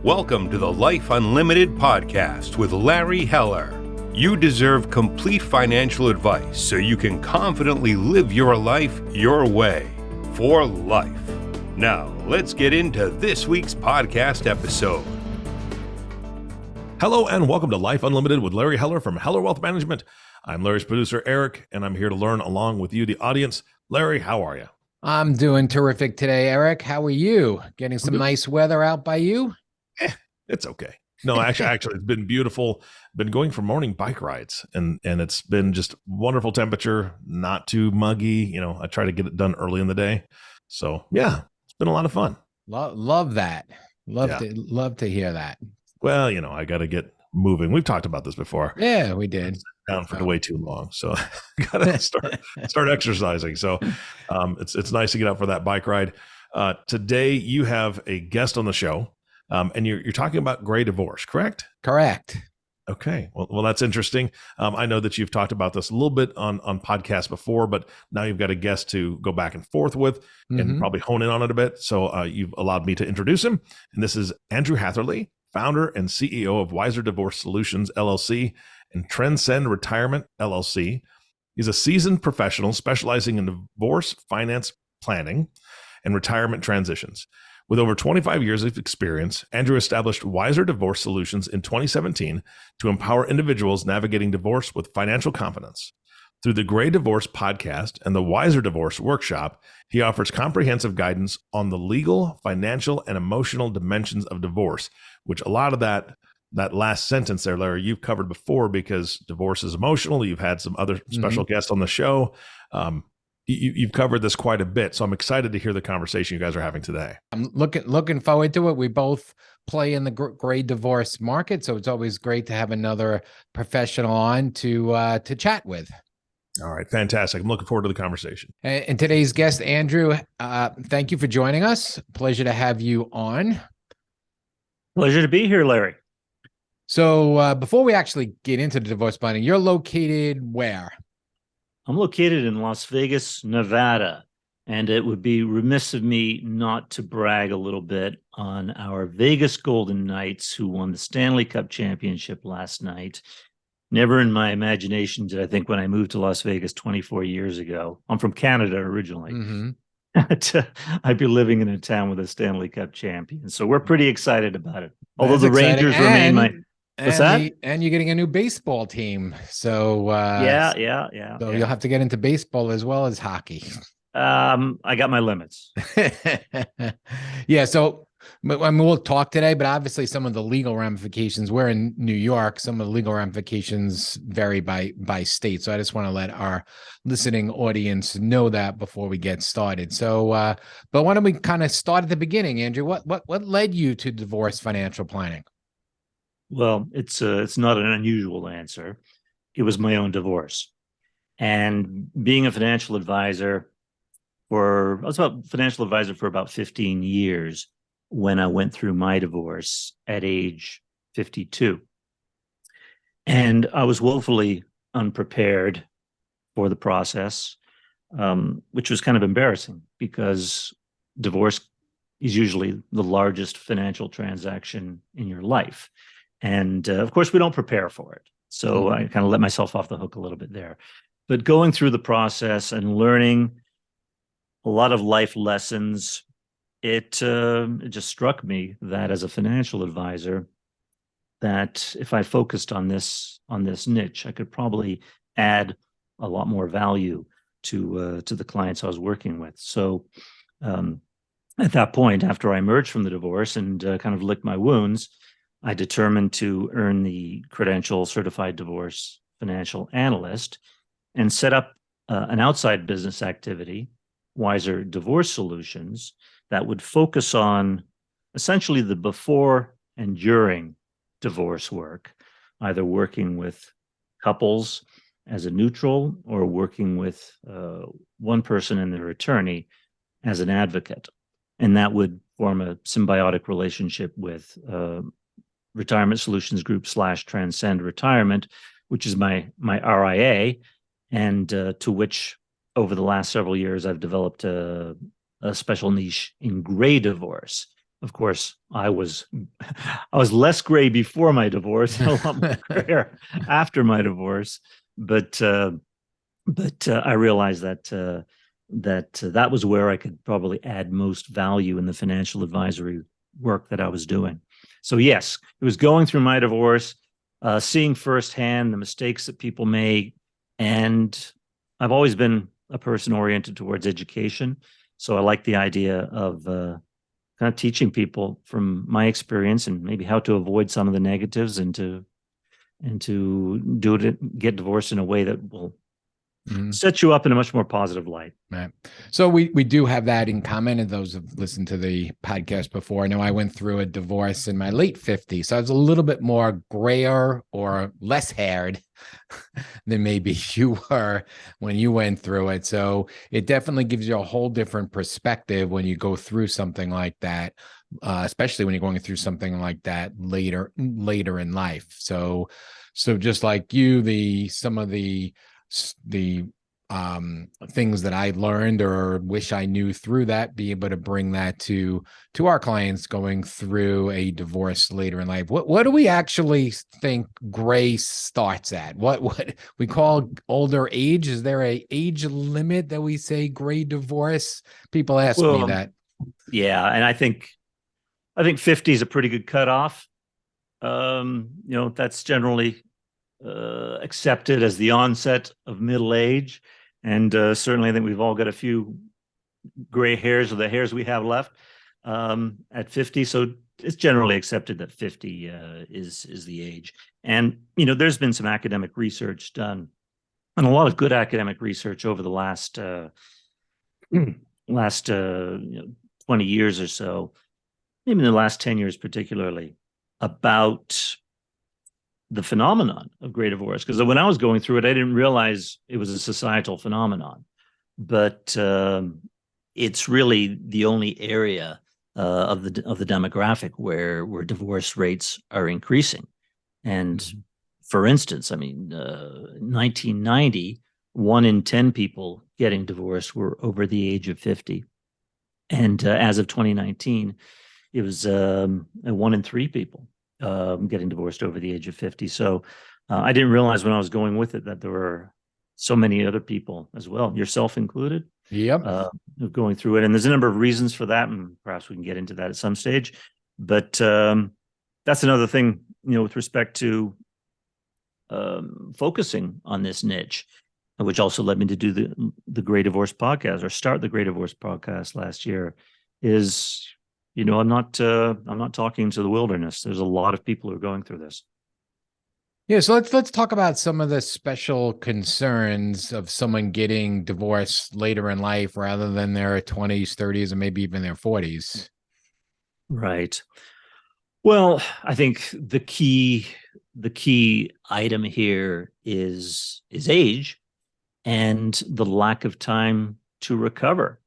Welcome to the Life Unlimited podcast with Larry Heller. You deserve complete financial advice so you can confidently live your life your way for life. Now, let's get into this week's podcast episode. Hello and welcome to Life Unlimited with Larry Heller from Heller Wealth Management. I'm Larry's producer, Eric, and I'm here to learn along with you, the audience. Larry, how are you? I'm doing terrific today, Eric. How are you? Getting some nice weather out by you? It's okay. No, actually, it's been beautiful. Been going for morning bike rides, and it's been just wonderful temperature, not too muggy. You know, I try to get it done early in the day. So yeah, it's been a lot of fun. Love that. Love to hear that. Well, you know, I got to get moving. We've talked about this before. Yeah, we did. Down for way too long, so gotta start exercising. So it's nice to get out for that bike ride. Today you have a guest on the show, and you're talking about gray divorce, correct? Correct. Okay, well that's interesting. I know that you've talked about this a little bit on podcasts before, but now you've got a guest to go back and forth with and probably hone in on it a bit. So you've allowed me to introduce him, and this is Andrew Hatherley, founder and CEO of Wiser Divorce Solutions, LLC and Transcend Retirement, LLC. He's a seasoned professional specializing in divorce finance planning and retirement transitions. With over 25 years of experience, Andrew established Wiser Divorce Solutions in 2017 to empower individuals navigating divorce with financial confidence. Through the Gray Divorce podcast and the Wiser Divorce workshop, he offers comprehensive guidance on the legal, financial, and emotional dimensions of divorce, which a lot of that last sentence there, Larry, you've covered before because divorce is emotional. You've had some other special guests on the show. You've covered this quite a bit. So I'm excited to hear the conversation you guys are having today. I'm looking forward to it. We both play in the gray divorce market, so it's always great to have another professional on to chat with. All right, fantastic. I'm looking forward to the conversation. And today's guest, Andrew, thank you for joining us. Pleasure to have you on. Pleasure to be here, Larry. So before we actually get into the divorce planning, you're located where? I'm located in Las Vegas, Nevada, and it would be remiss of me not to brag a little bit on our Vegas Golden Knights, who won the Stanley Cup Championship last night. Never in my imagination did I think when I moved to Las Vegas 24 years ago, I'm from Canada originally, I'd be living in a town with a Stanley Cup champion. So we're pretty excited about it. Although the Rangers remain my... What's that? And you're getting a new baseball team. So yeah. So you'll have to get into baseball as well as hockey. I got my limits. Yeah. So I mean, we'll talk today, but obviously some of the legal ramifications, we're in New York. Some of the legal ramifications vary by state. So I just want to let our listening audience know that before we get started. So, but why don't we kind of start at the beginning, Andrew? What led you to divorce financial planning? Well, it's not an unusual answer. It was my own divorce. And being a financial advisor I was a financial advisor for about 15 years when I went through my divorce at age 52. And I was woefully unprepared for the process, which was kind of embarrassing because divorce is usually the largest financial transaction in your life. And of course, we don't prepare for it. So I kind of let myself off the hook a little bit there. But going through the process and learning a lot of life lessons, it just struck me that as a financial advisor, that if I focused on this niche, I could probably add a lot more value to the clients I was working with. So at that point, after I emerged from the divorce and kind of licked my wounds, I determined to earn the credential certified divorce financial analyst and set up an outside business activity, Wiser Divorce Solutions, that would focus on essentially the before and during divorce work, either working with couples as a neutral or working with one person and their attorney as an advocate. And that would form a symbiotic relationship with Retirement Solutions Group / Transcend Retirement, which is my RIA, and to which over the last several years I've developed a special niche in gray divorce. of course, I was less gray before my divorce, a lot more grayer after my divorce. But I realized that that was where I could probably add most value in the financial advisory work that I was doing. So yes, it was going through my divorce, seeing firsthand the mistakes that people make, and I've always been a person oriented towards education. So I like the idea of kind of teaching people from my experience and maybe how to avoid some of the negatives and to get divorced in a way that will set you up in a much more positive light. Right. So we do have that in common. And those who've listened to the podcast before, I know I went through a divorce in my late 50s. So I was a little bit more grayer or less haired than maybe you were when you went through it. So it definitely gives you a whole different perspective when you go through something like that, especially when you're going through something like that later in life. So just like you, some of the things that I learned or wish I knew through that, be able to bring that to our clients going through a divorce later in life. What do we actually think gray starts at? What we call older age? Is there a age limit that we say gray divorce? People ask me that. Yeah, and I think 50 is a pretty good cutoff. That's generally accepted as the onset of middle age, and certainly I think we've all got a few gray hairs, or the hairs we have left at 50. So it's generally accepted that 50 is the age. And there's been some academic research done, and a lot of good academic research over the last 20 years or so, maybe in the last 10 years particularly, about the phenomenon of gray divorce. Because when I was going through it, I didn't realize it was a societal phenomenon, but it's really the only area of the demographic where divorce rates are increasing. And for instance, 1990, 1 in 10 people getting divorced were over the age of 50, and as of 2019, it was 1 in 3 people getting divorced over the age of 50. So I didn't realize when I was going with it that there were so many other people as well, yourself included, going through it. And there's a number of reasons for that, and perhaps we can get into that at some stage. But that's another thing, with respect to focusing on this niche, which also led me to do the Gray Divorce podcast, or start the Gray Divorce podcast last year, is I'm not talking to the wilderness. There's a lot of people who are going through this. Yeah, so let's talk about some of the special concerns of someone getting divorced later in life rather than their 20s, 30s, and maybe even their 40s. Right. Well, I think the key item here is age and the lack of time to recover.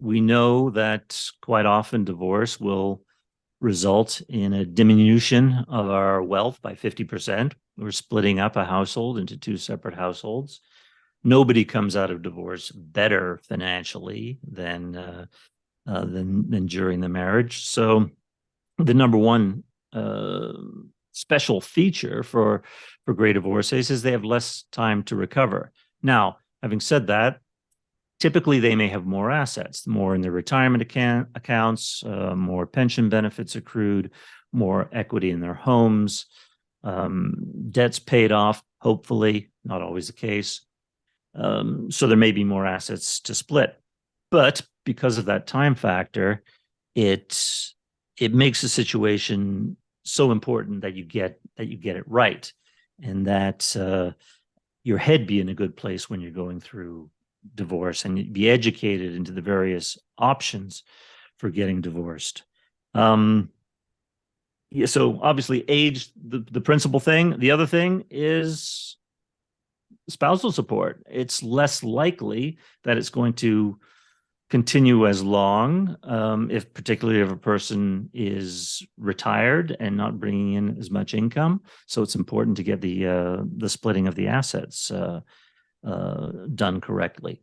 We know that quite often divorce will result in a diminution of our wealth by 50%. We're splitting up a household into 2 separate households. Nobody comes out of divorce better financially than during the marriage. So the number one special feature for gray divorcees is they have less time to recover. Now, having said that, typically they may have more assets, more in their retirement accounts, more pension benefits accrued, more equity in their homes, debts paid off, hopefully, not always the case. So there may be more assets to split. But because of that time factor, it makes the situation so important that you get it right, and that your head be in a good place when you're going through divorce, and be educated into the various options for getting divorced. So obviously age, the principal thing. The other thing is spousal support. It's less likely that it's going to continue as long, particularly if a person is retired and not bringing in as much income. So it's important to get the splitting of the assets done correctly.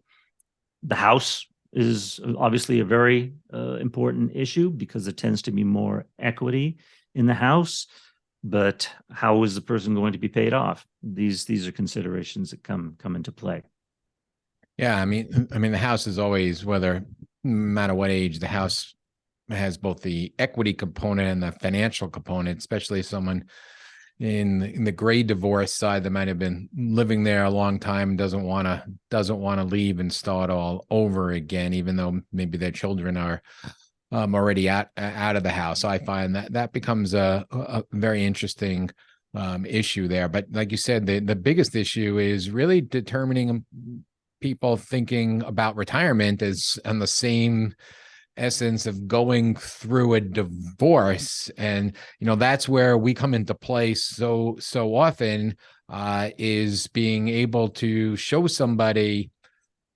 The house is obviously a very important issue because there tends to be more equity in the house. But how is the person going to be paid off? These are considerations that come into play. Yeah, I mean, the house is always, whether no matter what age, the house has both the equity component and the financial component, especially someone in the gray divorce side that might have been living there a long time and doesn't want to leave and start all over again, even though maybe their children are already out of the house. I find that becomes a very interesting issue there. But like you said, the biggest issue is really determining people thinking about retirement as on the same essence of going through a divorce. And that's where we come into play so often, is being able to show somebody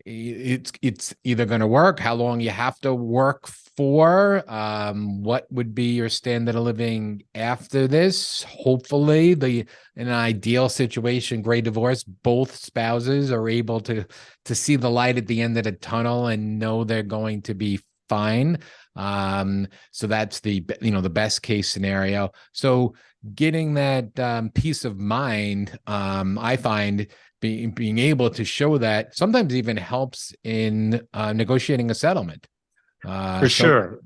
it's either going to work, how long you have to work for, what would be your standard of living after this. Hopefully, in an ideal situation, great divorce, both spouses are able to see the light at the end of the tunnel and know they're going to be fine. So that's the best case scenario. So getting that peace of mind, I find being able to show that sometimes even helps in negotiating a settlement. For sure.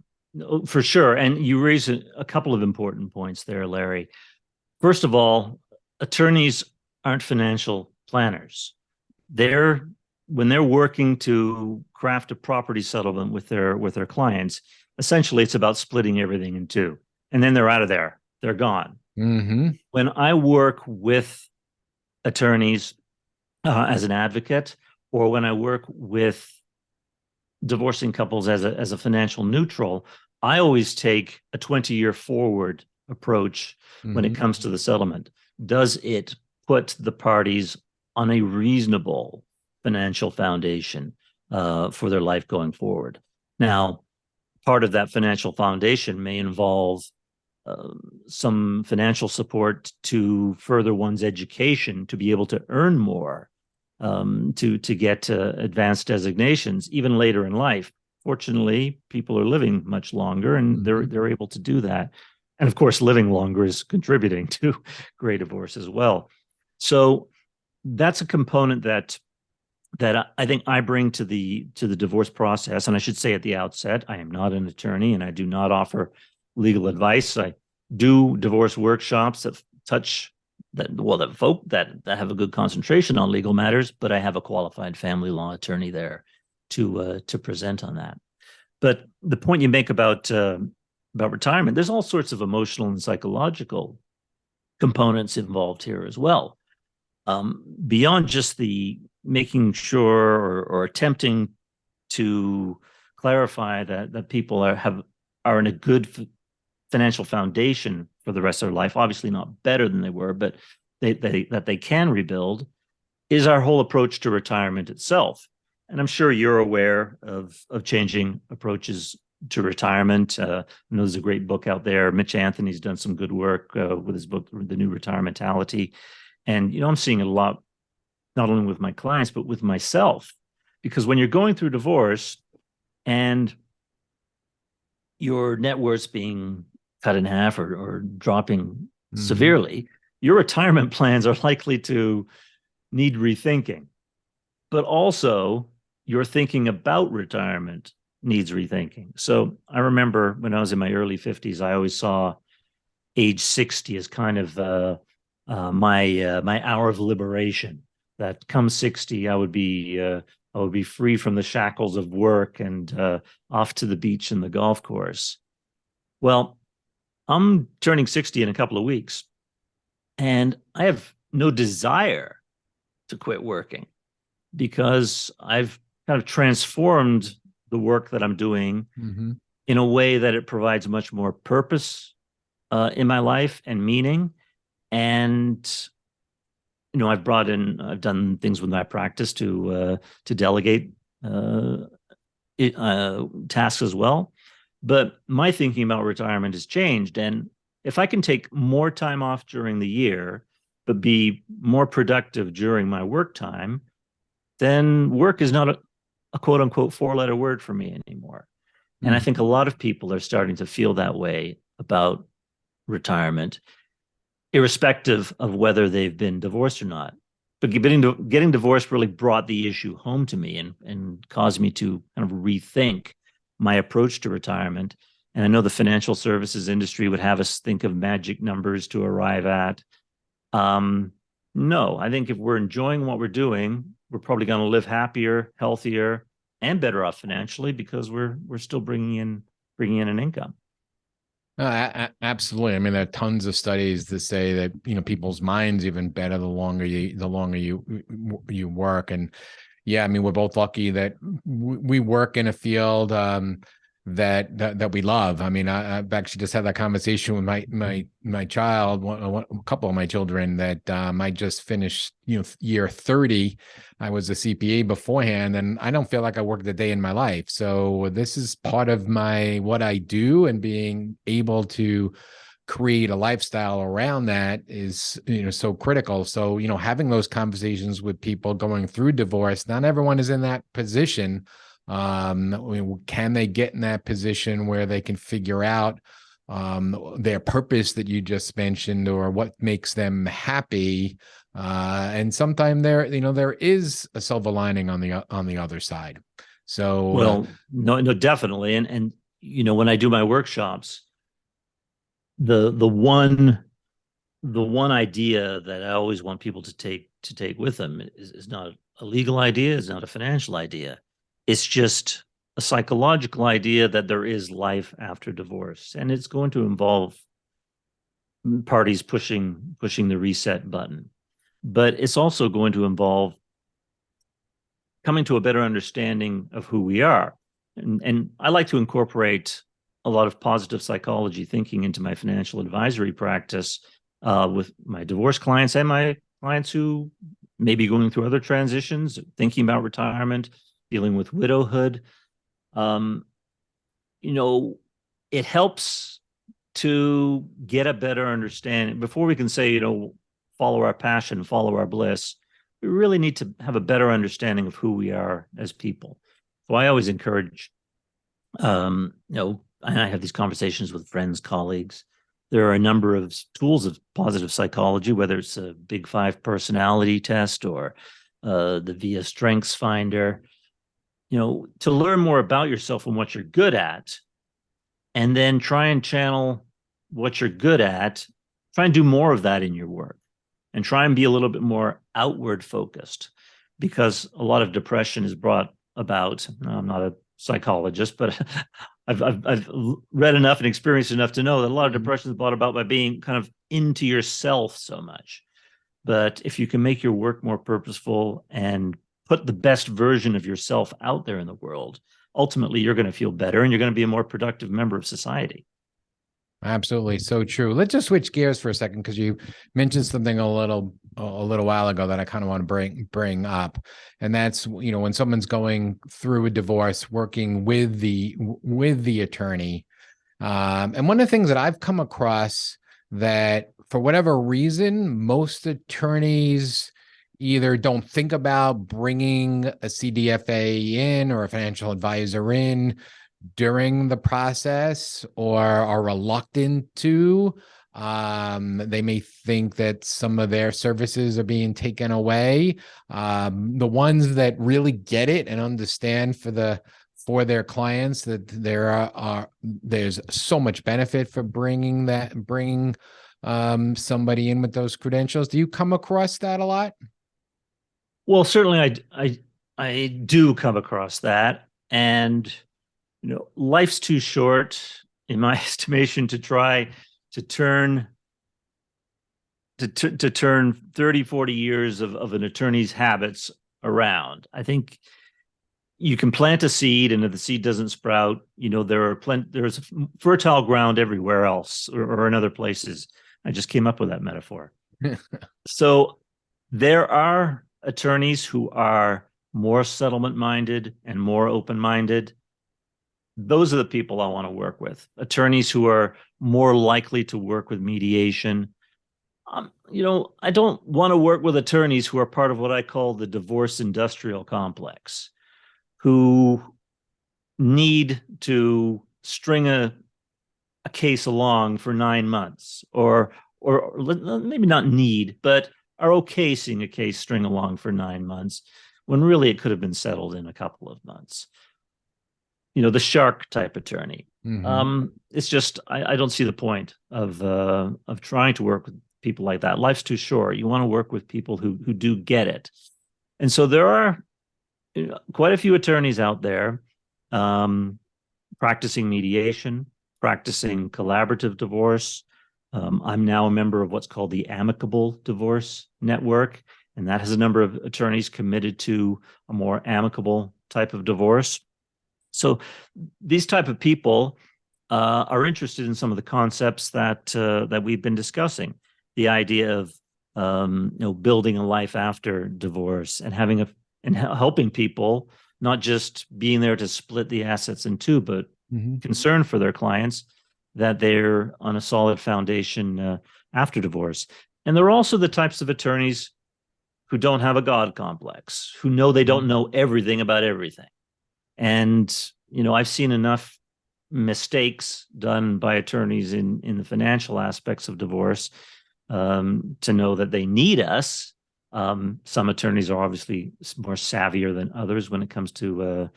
And you raise a couple of important points there, Larry. First of all, attorneys aren't financial planners. When they're working to craft a property settlement with their clients, essentially it's about splitting everything in two, and then they're out of there. They're gone. Mm-hmm. When I work with attorneys as an advocate, or when I work with divorcing couples as a financial neutral, I always take a 20-year forward approach when it comes to the settlement. Does it put the parties on a reasonable financial foundation for their life going forward? Now, part of that financial foundation may involve some financial support to further one's education, to be able to earn more, to get advanced designations even later in life. Fortunately, people are living much longer, and they're able to do that. And of course, living longer is contributing to gray divorce as well. So that's a component that I think I bring to the divorce process. And I should say at the outset, I am not an attorney, and I do not offer legal advice. I do divorce workshops that folk that have a good concentration on legal matters, but I have a qualified family law attorney there to present on that. But the point you make about retirement, there's all sorts of emotional and psychological components involved here as well. Beyond just the making sure or attempting to clarify that people are in a good financial foundation for the rest of their life, obviously not better than they were, but that they can rebuild, is our whole approach to retirement itself. And I'm sure you're aware of changing approaches to retirement. I know there's a great book out there. Mitch Anthony's done some good work with his book, The New Retirementality. And, I'm seeing it a lot, not only with my clients, but with myself. Because when you're going through divorce and your net worth's being cut in half or dropping severely, your retirement plans are likely to need rethinking. But also, your thinking about retirement needs rethinking. So I remember when I was in my early 50s, I always saw age 60 as kind of my hour of liberation. That come 60, I would be free from the shackles of work and off to the beach and the golf course. Well, I'm turning 60 in a couple of weeks, and I have no desire to quit working because I've kind of transformed the work that I'm doing in a way that it provides much more purpose in my life and meaning. And I've done things with my practice to delegate tasks as well. But my thinking about retirement has changed. And if I can take more time off during the year, but be more productive during my work time, then work is not a quote unquote 4-letter word for me anymore. And I think a lot of people are starting to feel that way about retirement, irrespective of whether they've been divorced or not. But getting divorced really brought the issue home to me and caused me to kind of rethink my approach to retirement. And I know the financial services industry would have us think of magic numbers to arrive at. No, I think if we're enjoying what we're doing, we're probably going to live happier, healthier, and better off financially because we're still bringing in an income. Absolutely. I mean, there are tons of studies that say that, you know, people's minds even better the longer you work. And yeah, I mean, we're both lucky that we work in a field that we love. I mean, I've actually just had that conversation with my child, a couple of my children that I just finished, you know, year 30. I was a CPA beforehand, and I don't feel like I worked a day in my life. So this is part of what I do, and being able to create a lifestyle around that is, you know, so critical. So, you know, having those conversations with people going through divorce, not everyone is in that position. Can they get in that position where they can figure out their purpose that you just mentioned, or what makes them happy? And sometimes there is a silver lining on the other side. So, well, no, definitely. And you know, when I do my workshops, the one idea that I always want people to take with them is not a legal idea, is not a financial idea. It's just a psychological idea that there is life after divorce, and it's going to involve parties pushing the reset button. But it's also going to involve coming to a better understanding of who we are. And I like to incorporate a lot of positive psychology thinking into my financial advisory practice with my divorce clients and my clients who may be going through other transitions, thinking about retirement, dealing with widowhood. You know, it helps to get a better understanding. Before we can say, you know, follow our passion, follow our bliss, we really need to have a better understanding of who we are as people. So I always encourage, you know, and I have these conversations with friends, colleagues. There are a number of tools of positive psychology, whether it's a Big 5 personality test or the VIA Strengths Finder, you know, to learn more about yourself and what you're good at, and then try and channel what you're good at, try and do more of that in your work, and try and be a little bit more outward focused, because a lot of depression is brought about. I'm not a psychologist, but I've read enough and experienced enough to know that a lot of depression is brought about by being kind of into yourself so much. But if you can make your work more purposeful and put the best version of yourself out there in the world, ultimately you're going to feel better and you're going to be a more productive member of society. Absolutely. So true. Let's just switch gears for a second, because you mentioned something a little while ago that I kind of want to bring up. And that's, you know, when someone's going through a divorce, working with the attorney. And one of the things that I've come across, that for whatever reason, most attorneys either don't think about bringing a CDFA in or a financial advisor in during the process, or are reluctant to. They may think that some of their services are being taken away. The ones that really get it and understand for their clients that there's so much benefit for bringing somebody in with those credentials. Do you come across that a lot? Well, certainly I do come across that, and you know, life's too short, in my estimation, to try to turn 30, 40 years of an attorney's habits around. I think you can plant a seed, and if the seed doesn't sprout, you know, there's fertile ground everywhere else or in other places. I just came up with that metaphor. So there are attorneys who are more settlement-minded and more open-minded. Those are the people I want to work with. Attorneys who are more likely to work with mediation. You know, I don't want to work with attorneys who are part of what I call the divorce industrial complex, who need to string a case along for 9 months, or maybe not need, but are okay seeing a case string along for 9 months, when really it could have been settled in a couple of months. The shark type attorney. It's just, I don't see the point of trying to work with people like that. Life's too short. You want to work with people who do get it. And so there are quite a few attorneys out there practicing mediation, practicing collaborative divorce. I'm now a member of what's called the Amicable Divorce Network, and that has a number of attorneys committed to a more amicable type of divorce. So these type of people are interested in some of the concepts that we've been discussing. The idea of building a life after divorce, and helping people, not just being there to split the assets in two, but concern for their clients that they're on a solid foundation after divorce. And they're also the types of attorneys who don't have a God complex, who know they don't know everything about everything. And, I've seen enough mistakes done by attorneys in the financial aspects of divorce to know that they need us. Some attorneys are obviously more savvier than others when it comes to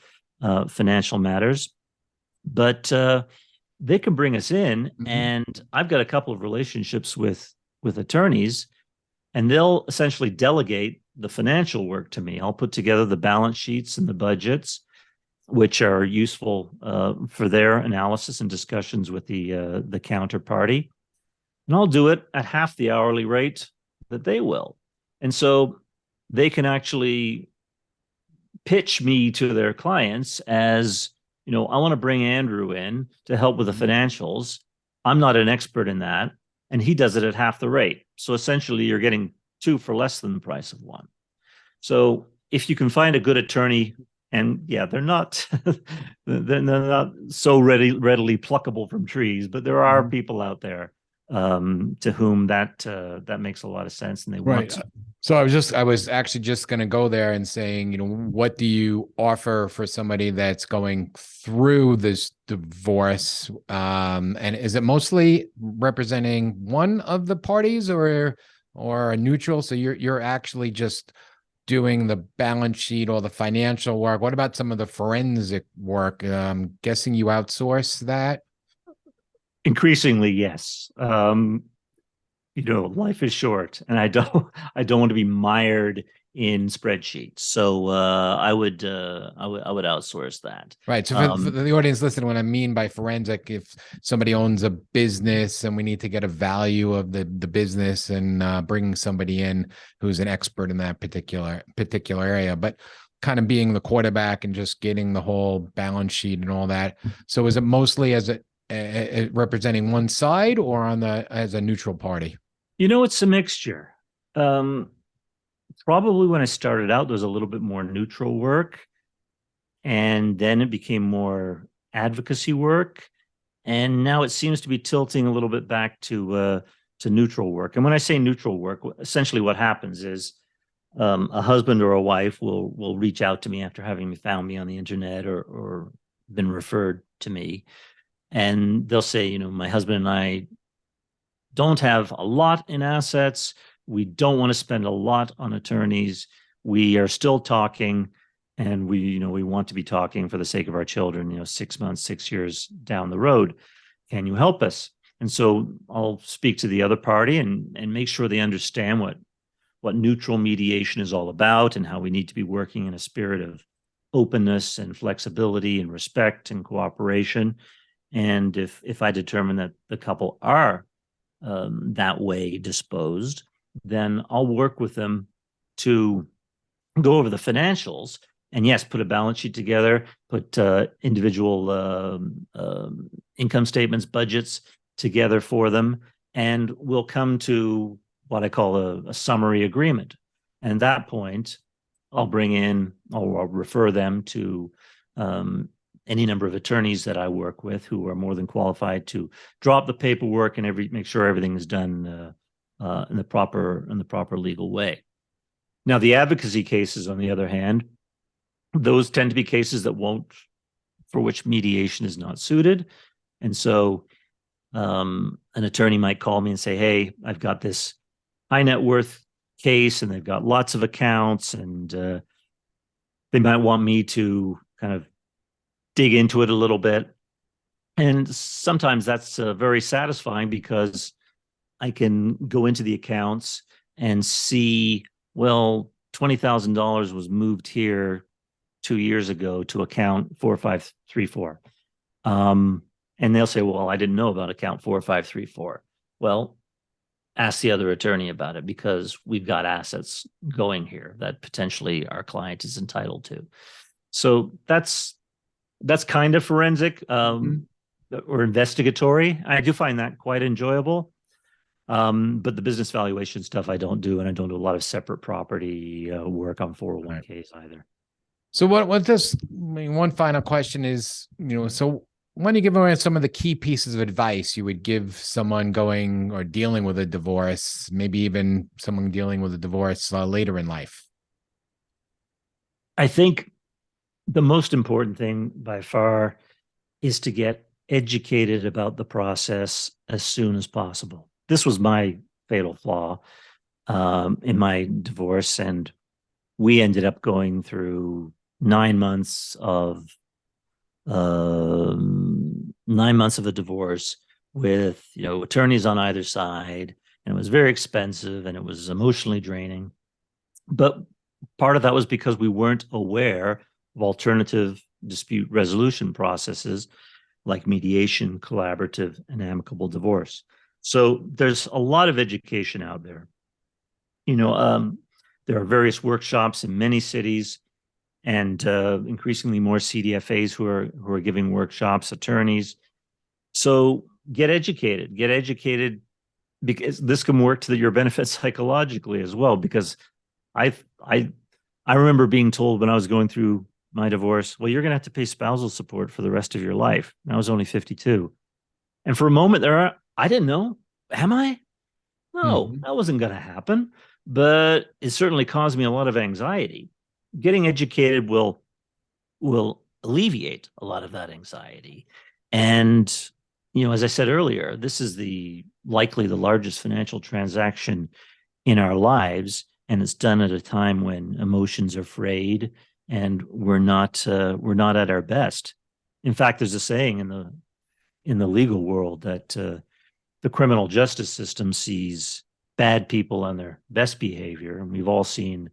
financial matters, but they can bring us in. And I've got a couple of relationships with attorneys, and they'll essentially delegate the financial work to me. I'll put together the balance sheets and the budgets, which are useful for their analysis and discussions with the counterparty. And I'll do it at half the hourly rate that they will. And so they can actually pitch me to their clients as, I want to bring Andrew in to help with the financials. I'm not an expert in that, and he does it at half the rate. So essentially you're getting two for less than the price of one. So if you can find a good attorney, and they're not they're not so readily pluckable from trees, but there are people out there to whom that makes a lot of sense, and they want to. So I was actually just going to go there and saying, what do you offer for somebody that's going through this divorce? And is it mostly representing one of the parties or a neutral? So you're actually just doing the balance sheet or the financial work. What about some of the forensic work? I'm guessing you outsource that? Increasingly, yes. Life is short, and I don't want to be mired in spreadsheets. So I would outsource that. Right. So for the audience listening, what I mean by forensic, if somebody owns a business and we need to get a value of the business, and bringing somebody in who's an expert in that particular area, but kind of being the quarterback and just getting the whole balance sheet and all that. So is it mostly as representing one side, or as a neutral party? It's a mixture. Probably when I started out, there was a little bit more neutral work, and then it became more advocacy work, and now it seems to be tilting a little bit back to neutral work. And when I say neutral work, essentially what happens is a husband or a wife will reach out to me after having found me on the internet or been referred to me, and they'll say, my husband and I don't have a lot in assets. We don't want to spend a lot on attorneys. We are still talking, and we want to be talking for the sake of our children, 6 months, 6 years down the road. Can you help us? And so I'll speak to the other party and make sure they understand what neutral mediation is all about, and how we need to be working in a spirit of openness and flexibility and respect and cooperation. And if I determine that the couple are that way disposed, then I'll work with them to go over the financials, and yes, put a balance sheet together, put individual income statements, budgets together for them, and we'll come to what I call a summary agreement. And at that point, I'll refer them to any number of attorneys that I work with who are more than qualified to drop the paperwork and make sure everything is done in the proper legal way. Now, the advocacy cases, on the other hand, those tend to be cases for which mediation is not suited. And so an attorney might call me and say, hey, I've got this high net worth case and they've got lots of accounts, and they might want me to kind of dig into it a little bit. And sometimes that's very satisfying, because I can go into the accounts and see, well, $20,000 was moved here 2 years ago to account 4534. And they'll say, well, I didn't know about account 4534. Well, ask the other attorney about it, because we've got assets going here that potentially our client is entitled to. So that's kind of forensic or investigatory. I do find that quite enjoyable. But the business valuation stuff I don't do, and I don't do a lot of separate property work on 401ks either. So one final question is, so when you give away some of the key pieces of advice you would give someone going or dealing with a divorce, maybe even someone dealing with a divorce later in life? I think the most important thing by far is to get educated about the process as soon as possible. This was my fatal flaw in my divorce, and we ended up going through 9 months of the divorce with attorneys on either side, and it was very expensive and it was emotionally draining. But part of that was because we weren't aware of alternative dispute resolution processes like mediation, collaborative, and amicable divorce. So there's a lot of education out there. There are various workshops in many cities, and increasingly more CDFAs who are giving workshops, attorneys. So get educated, because this can work to your benefit psychologically as well. Because I remember being told when I was going through my divorce, well, you're going to have to pay spousal support for the rest of your life. And I was only 52. And for a moment there, I didn't know, am I? No, that wasn't going to happen. But it certainly caused me a lot of anxiety. Getting educated will alleviate a lot of that anxiety. And, as I said earlier, this is likely the largest financial transaction in our lives. And it's done at a time when emotions are frayed and we're not at our best. In fact, there's a saying in the legal world that the criminal justice system sees bad people on their best behavior. And we've all seen,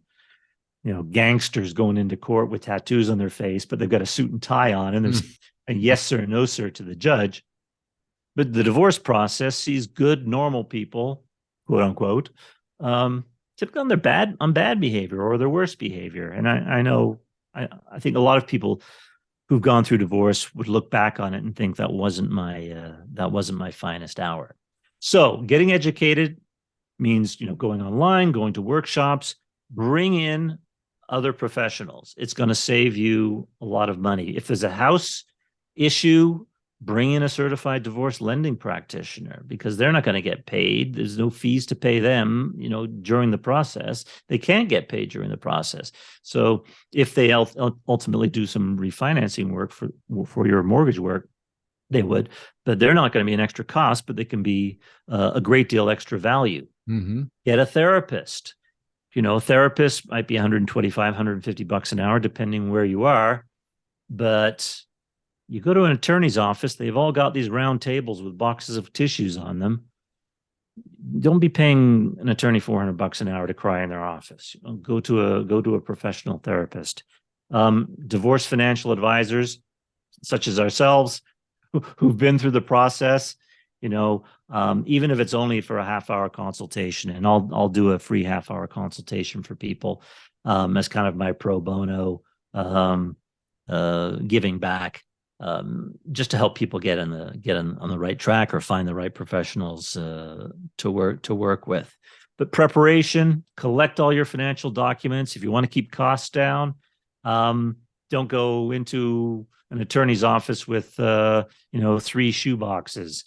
gangsters going into court with tattoos on their face, but they've got a suit and tie on, and there's a yes sir, no sir to the judge. But the divorce process sees good, normal people, quote unquote, typically on bad behavior or their worst behavior. And I think a lot of people who've gone through divorce would look back on it and think that wasn't my finest hour. So getting educated means, going online, going to workshops, bring in other professionals. It's going to save you a lot of money. If there's a house issue, bring in a certified divorce lending practitioner, because they're not going to get paid. There's no fees to pay them, during the process. They can't get paid during the process. So if they ultimately do some refinancing work for your mortgage work, they would, but they're not going to be an extra cost, but they can be a great deal extra value. Get a therapist. A therapist might be $125, $150 an hour, depending where you are. But you go to an attorney's office, they've all got these round tables with boxes of tissues on them. Don't be paying an attorney $400 an hour to cry in their office. Go to a professional therapist. Divorce financial advisors, such as ourselves, who've been through the process, even if it's only for a half-hour consultation, and I'll do a free half-hour consultation for people as kind of my pro bono giving back, just to help people get on the right track or find the right professionals to work with. But preparation, collect all your financial documents. If you want to keep costs down, don't go into an attorney's office with 3 shoe boxes.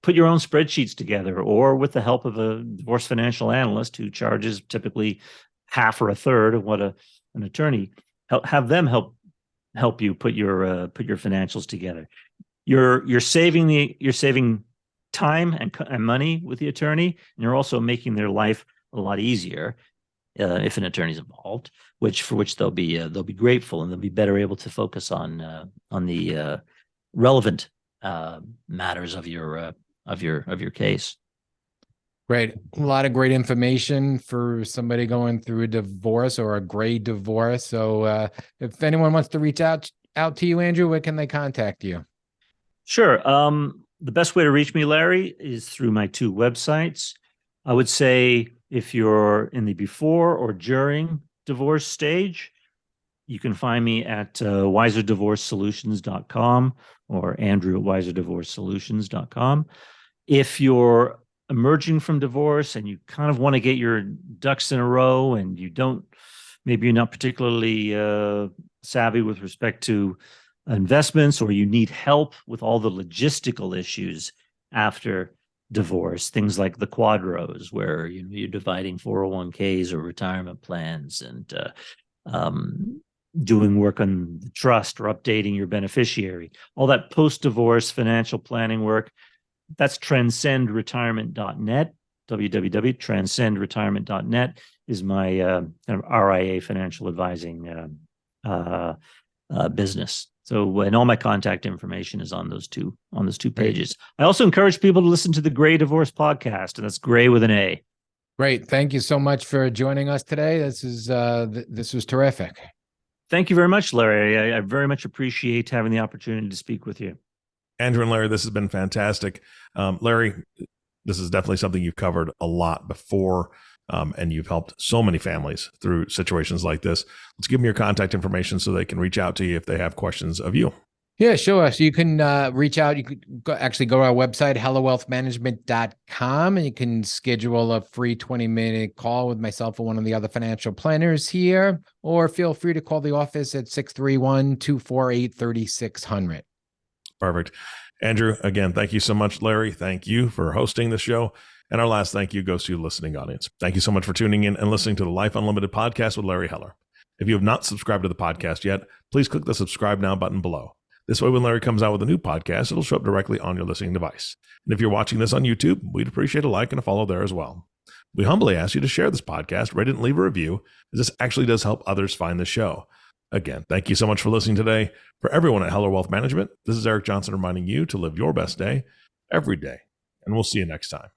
Put your own spreadsheets together, or with the help of a divorce financial analyst who charges typically half or a third of what an attorney have them help you put your financials together. You're saving time and money with the attorney, and you're also making their life a lot easier if an attorney's involved, for which they'll be grateful, and they'll be better able to focus on the relevant matters of your case. Great. A lot of great information for somebody going through a divorce or a gray divorce. So if anyone wants to reach out to you, Andrew, where can they contact you? Sure. The best way to reach me, Larry, is through my 2 websites. I would say if you're in the before or during divorce stage, you can find me at wiserdivorcesolutions.com or Andrew at wiserdivorcesolutions.com. If you're emerging from divorce and you kind of want to get your ducks in a row, and maybe you're not particularly savvy with respect to investments, or you need help with all the logistical issues after divorce, things like the quadros, where you're dividing 401ks or retirement plans, and doing work on the trust or updating your beneficiary, all that post-divorce financial planning work. That's transcendretirement.net. www.transcendretirement.net is my kind of RIA financial advising business. So, and all my contact information is on those two pages. I also encourage people to listen to the Gray Divorce podcast, and that's Gray with an A. Great. Thank you so much for joining us today. This was terrific. Thank you very much, Larry. I very much appreciate having the opportunity to speak with you. Andrew and Larry, this has been fantastic. Larry, this is definitely something you've covered a lot before, and you've helped so many families through situations like this. Let's give them your contact information so they can reach out to you if they have questions of you. Yeah, sure. So you can reach out. You could go to our website, hellowealthmanagement.com, and you can schedule a free 20-minute call with myself or one of the other financial planners here, or feel free to call the office at 631-248-3600. Perfect. Andrew, again, thank you so much. Larry, thank you for hosting the show. And our last thank you goes to you, listening audience. Thank you so much for tuning in and listening to the Life Unlimited podcast with Larry Heller. If you have not subscribed to the podcast yet, please click the subscribe now button below. This way, when Larry comes out with a new podcast, it'll show up directly on your listening device. And if you're watching this on YouTube, we'd appreciate a like and a follow there as well. We humbly ask you to share this podcast, rate it, and leave a review, as this actually does help others find the show. Again, thank you so much for listening today. For everyone at Heller Wealth Management, this is Eric Johnson reminding you to live your best day every day. And we'll see you next time.